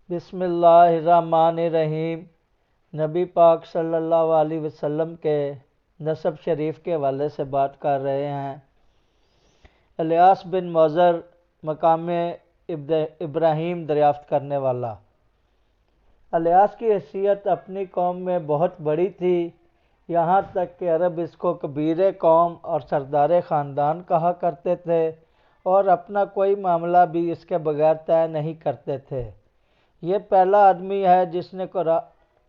بسم اللہ الرحمن الرحیم۔ نبی پاک صلی اللہ علیہ وسلم کے نسب شریف کے حوالے سے بات کر رہے ہیں۔ الیاس بن موذر مقام ابراہیم دریافت کرنے والا۔ الیاس کی حیثیت اپنی قوم میں بہت بڑی تھی، یہاں تک کہ عرب اس کو کبیر قوم اور سردار خاندان کہا کرتے تھے، اور اپنا کوئی معاملہ بھی اس کے بغیر طے نہیں کرتے تھے۔ یہ پہلا آدمی ہے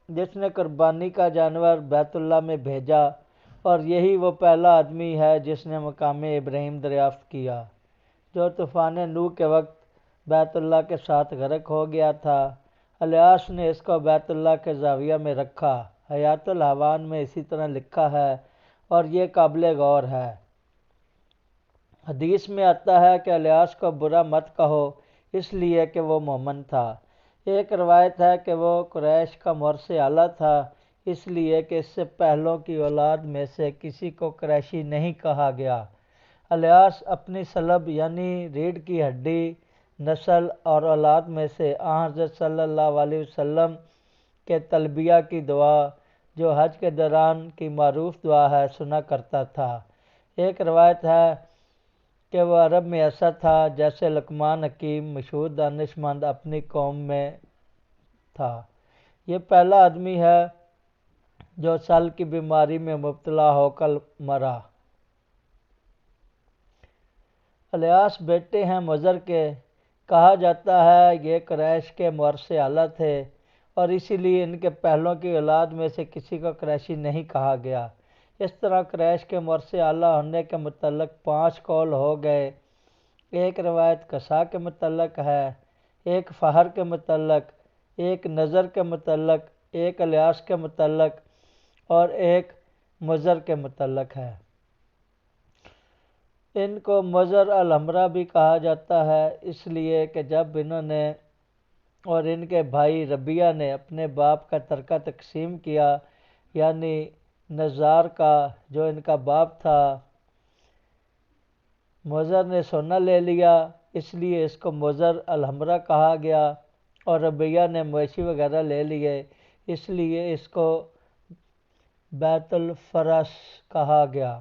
جس نے قربانی کا جانور بیت اللہ میں بھیجا، اور یہی وہ پہلا آدمی ہے جس نے مقام ابراہیم دریافت کیا، جو طوفان نوح کے وقت بیت اللہ کے ساتھ غرق ہو گیا تھا۔ الیاس نے اس کو بیت اللہ کے زاویہ میں رکھا۔ حیات الحیوان میں اسی طرح لکھا ہے، اور یہ قابل غور ہے۔ حدیث میں آتا ہے کہ الیاس کو برا مت کہو، اس لیے کہ وہ مومن تھا۔ ایک روایت ہے کہ وہ قریش کا مورث اعلیٰ تھا، اس لیے کہ اس سے پہلوں کی اولاد میں سے کسی کو قریشی نہیں کہا گیا۔ الیاس اپنی سلب یعنی ریڑھ کی ہڈی، نسل اور اولاد میں سے آن حضرت صلی اللہ علیہ وسلم کے تلبیہ کی دعا، جو حج کے دوران کی معروف دعا ہے، سنا کرتا تھا۔ ایک روایت ہے کہ وہ عرب میں ایسا تھا جیسے لقمان حکیم مشہور دانشمند اپنی قوم میں تھا۔ یہ پہلا آدمی ہے جو سل کی بیماری میں مبتلا ہو کر مرا۔ الیاس بیٹے ہیں موذر کے۔ کہا جاتا ہے یہ قریش کے مورث اعلیٰ تھے، اور اسی لیے ان کے پہلوں کی اولاد میں سے کسی کو قریشی نہیں کہا گیا۔ اس طرح قریش کے مورث اعلیٰ ہونے کے متعلق 5 قول ہو گئے۔ ایک روایت قصا کے متعلق ہے، ایک فہر کے متعلق، ایک نظر کے متعلق، ایک الیاس کے متعلق، اور ایک موذر کے متعلق ہے۔ ان کو موذر الحمراء بھی کہا جاتا ہے، اس لیے کہ جب انہوں نے اور ان کے بھائی ربیہ نے اپنے باپ کا ترکہ تقسیم کیا، یعنی نزار کا جو ان کا باپ تھا، موذر نے سونا لے لیا، اس لیے اس کو موذر الحمراء کہا گیا، اور ربیہ نے مویشی وغیرہ لے لیے، اس لیے اس کو بیت الفرس کہا گیا۔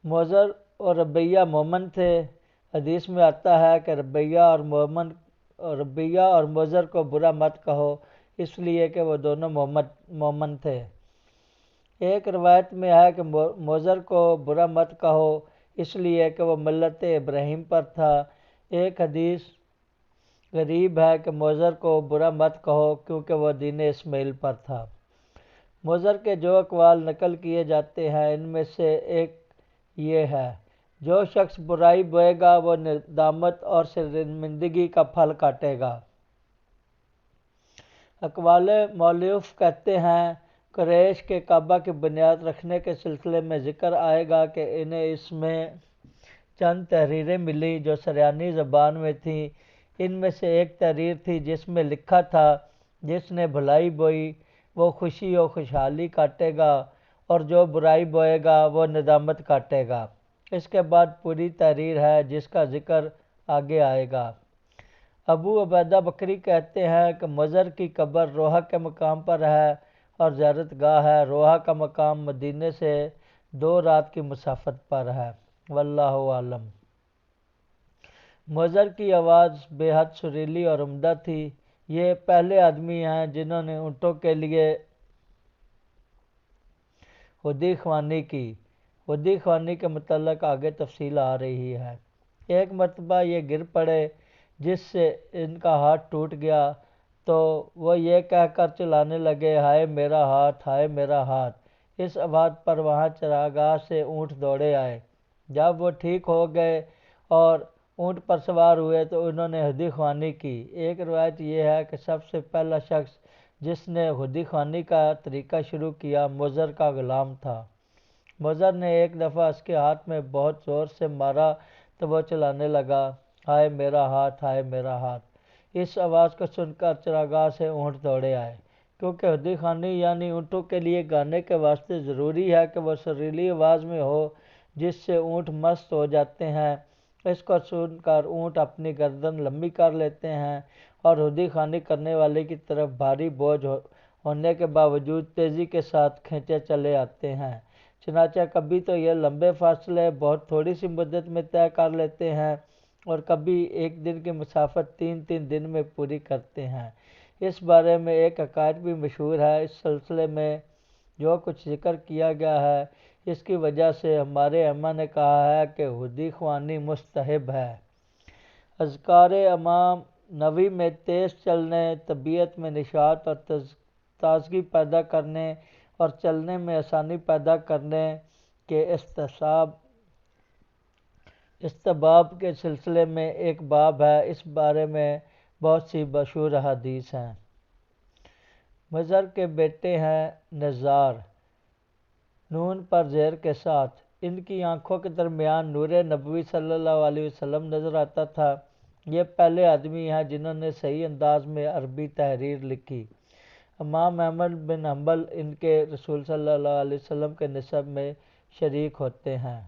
موذر اور ربیہ مومن تھے۔ حدیث میں آتا ہے کہ ربیہ اور موذر کو برا مت کہو، اس لیے کہ وہ دونوں مومن تھے۔ ایک روایت میں ہے کہ موذر کو برا مت کہو، اس لیے کہ وہ ملت ابراہیم پر تھا۔ ایک حدیث غریب ہے کہ موذر کو برا مت کہو کیونکہ وہ دین اسماعیل پر تھا۔ موذر کے جو اقوال نقل کیے جاتے ہیں، ان میں سے ایک یہ ہے: جو شخص برائی بوئے گا وہ ندامت اور شرمندگی کا پھل کاٹے گا۔ اقوال مؤلف کہتے ہیں قریش کے کعبہ کی بنیاد رکھنے کے سلسلے میں ذکر آئے گا کہ انہیں اس میں چند تحریریں ملیں جو سریانی زبان میں تھیں۔ ان میں سے ایک تحریر تھی جس میں لکھا تھا: جس نے بھلائی بوئی وہ خوشی و خوشحالی کاٹے گا، اور جو برائی بوئے گا وہ ندامت کاٹے گا۔ اس کے بعد پوری تحریر ہے جس کا ذکر آگے آئے گا۔ ابو عبیدہ بکری کہتے ہیں کہ موذر کی قبر روحہ کے مقام پر ہے، اور زیارت گاہ ہے۔ روحہ کا مقام مدینے سے 2 رات کی مسافت پر ہے۔ واللہ اعلم۔ موذر کی آواز بے حد سریلی اور عمدہ تھی۔ یہ پہلے آدمی ہیں جنہوں نے اونٹوں کے لیے ہدی خوانی کی۔ ہدی خوانی کے متعلق آگے تفصیل آ رہی ہے۔ ایک مرتبہ یہ گر پڑے جس سے ان کا ہاتھ ٹوٹ گیا، تو وہ یہ کہہ کر چلانے لگے: ہائے میرا ہاتھ، ہائے میرا ہاتھ۔ اس آواز پر وہاں چراگاہ سے اونٹ دوڑے آئے۔ جب وہ ٹھیک ہو گئے اور اونٹ پر سوار ہوئے تو انہوں نے ہدی خوانی کی۔ ایک روایت یہ ہے کہ سب سے پہلا شخص جس نے ہدی خوانی کا طریقہ شروع کیا موذر کا غلام تھا۔ موذر نے ایک دفعہ اس کے ہاتھ میں بہت زور سے مارا تو وہ چلانے لگا: ہائے میرا ہاتھ، ہائے میرا ہاتھ۔ اس آواز کو سن کر چراگاہ سے اونٹ دوڑے آئے، کیونکہ ہدی خوانی یعنی اونٹوں کے لیے گانے کے واسطے ضروری ہے کہ وہ سریلی آواز میں ہو جس سے اونٹ مست ہو جاتے ہیں، اس کو سن کر اونٹ اپنی گردن لمبی کر لیتے ہیں اور ہودی خوانی کرنے والے کی طرف بھاری بوجھ ہونے کے باوجود تیزی کے ساتھ کھینچے چلے آتے ہیں۔ چنانچہ کبھی تو یہ لمبے فاصلے بہت تھوڑی سی مدت میں طے کر لیتے ہیں اور کبھی ایک دن کی مسافت 3 دن میں پوری کرتے ہیں۔ اس بارے میں ایک حکایت بھی مشہور ہے۔ اس سلسلے میں جو کچھ ذکر کیا گیا ہے اس کی وجہ سے ہمارے اماں نے کہا ہے کہ ہودی خوانی مستحب ہے۔ اذکار امام نوی میں تیز چلنے، طبیعت میں نشاط اور تازگی پیدا کرنے اور چلنے میں آسانی پیدا کرنے کے استحباب کے سلسلے میں ایک باب ہے۔ اس بارے میں بہت سی مشہور احادیث ہیں۔ مضر کے بیٹے ہیں نزار، نون پر زیر کے ساتھ۔ ان کی آنکھوں کے درمیان نور نبوی صلی اللہ علیہ وسلم نظر آتا تھا۔ یہ پہلے آدمی ہیں جنہوں نے صحیح انداز میں عربی تحریر لکھی۔ امام احمد بن حنبل ان کے رسول صلی اللہ علیہ وسلم کے نسب میں شریک ہوتے ہیں۔